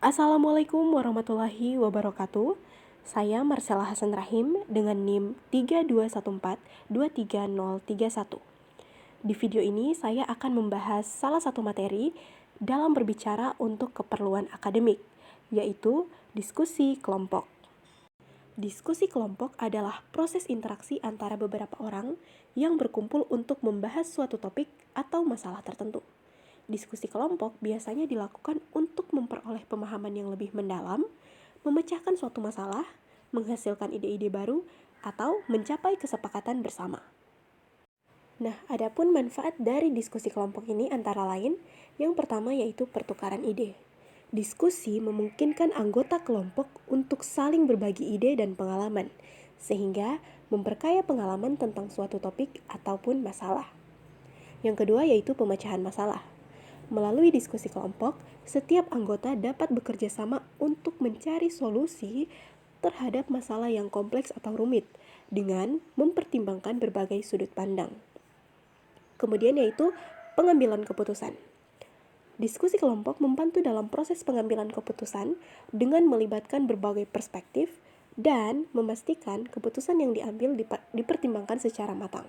Assalamualaikum warahmatullahi wabarakatuh. Saya Marcella Hasan Rahim dengan NIM 3214233031. Di video ini saya akan membahas salah satu materi dalam berbicara untuk keperluan akademik, yaitu diskusi kelompok. Diskusi kelompok adalah proses interaksi antara beberapa orang yang berkumpul untuk membahas suatu topik atau masalah tertentu. Diskusi kelompok biasanya dilakukan untuk memperoleh pemahaman yang lebih mendalam, memecahkan suatu masalah, menghasilkan ide-ide baru, atau mencapai kesepakatan bersama. Nah, adapun manfaat dari diskusi kelompok ini antara lain, yang pertama yaitu pertukaran ide. Diskusi memungkinkan anggota kelompok untuk saling berbagi ide dan pengalaman, sehingga memperkaya pengalaman tentang suatu topik ataupun masalah. Yang kedua yaitu pemecahan masalah. Melalui diskusi kelompok, setiap anggota dapat bekerja sama untuk mencari solusi terhadap masalah yang kompleks atau rumit dengan mempertimbangkan berbagai sudut pandang. Kemudian yaitu pengambilan keputusan. Diskusi kelompok membantu dalam proses pengambilan keputusan dengan melibatkan berbagai perspektif dan memastikan keputusan yang diambil dipertimbangkan secara matang.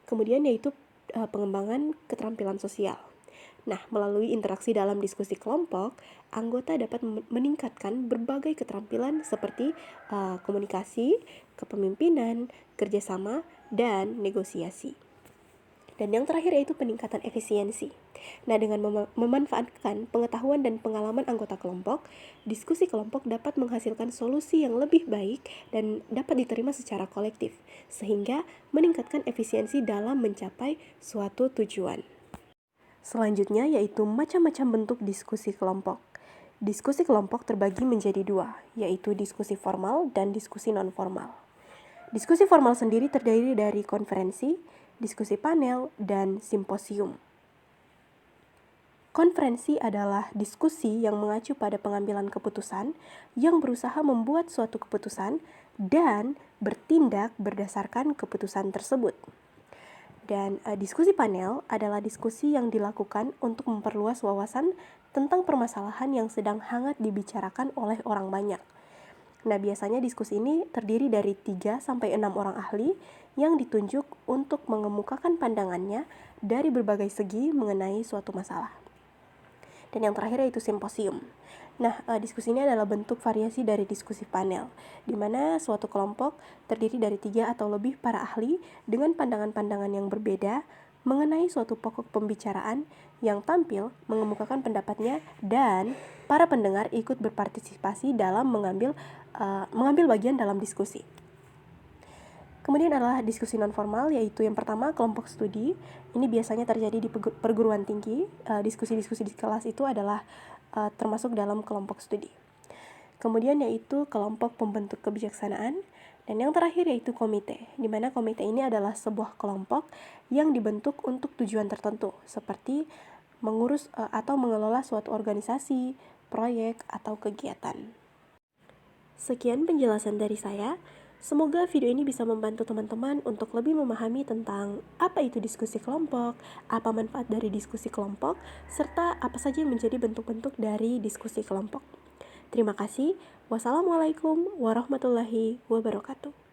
Kemudian yaitu pengembangan keterampilan sosial. Nah, melalui interaksi dalam diskusi kelompok, anggota dapat meningkatkan berbagai keterampilan seperti komunikasi, kepemimpinan, kerjasama, dan negosiasi. Dan yang terakhir yaitu peningkatan efisiensi. Nah, dengan memanfaatkan pengetahuan dan pengalaman anggota kelompok, diskusi kelompok dapat menghasilkan solusi yang lebih baik dan dapat diterima secara kolektif, sehingga meningkatkan efisiensi dalam mencapai suatu tujuan. Selanjutnya yaitu macam-macam bentuk diskusi kelompok. Diskusi kelompok terbagi menjadi dua, yaitu diskusi formal dan diskusi non-formal. Diskusi formal sendiri terdiri dari konferensi, diskusi panel, dan simposium. Konferensi adalah diskusi yang mengacu pada pengambilan keputusan yang berusaha membuat suatu keputusan dan bertindak berdasarkan keputusan tersebut. Dan diskusi panel adalah diskusi yang dilakukan untuk memperluas wawasan tentang permasalahan yang sedang hangat dibicarakan oleh orang banyak. Nah, biasanya diskusi ini terdiri dari 3-6 orang ahli yang ditunjuk untuk mengemukakan pandangannya dari berbagai segi mengenai suatu masalah. Dan yang terakhir yaitu simposium. Nah, diskusi ini adalah bentuk variasi dari diskusi panel, di mana suatu kelompok terdiri dari 3 atau lebih para ahli dengan pandangan-pandangan yang berbeda mengenai suatu pokok pembicaraan yang tampil mengemukakan pendapatnya dan para pendengar ikut berpartisipasi dalam mengambil bagian dalam diskusi. Kemudian adalah diskusi non-formal, yaitu yang pertama kelompok studi. Ini biasanya terjadi di perguruan tinggi. Diskusi-diskusi di kelas itu adalah termasuk dalam kelompok studi. Kemudian yaitu kelompok pembentuk kebijaksanaan. Dan yang terakhir yaitu komite, di mana komite ini adalah sebuah kelompok yang dibentuk untuk tujuan tertentu, seperti mengurus atau mengelola suatu organisasi, proyek, atau kegiatan. Sekian penjelasan dari saya. Semoga video ini bisa membantu teman-teman untuk lebih memahami tentang apa itu diskusi kelompok, apa manfaat dari diskusi kelompok, serta apa saja yang menjadi bentuk-bentuk dari diskusi kelompok. Terima kasih. Wassalamualaikum warahmatullahi wabarakatuh.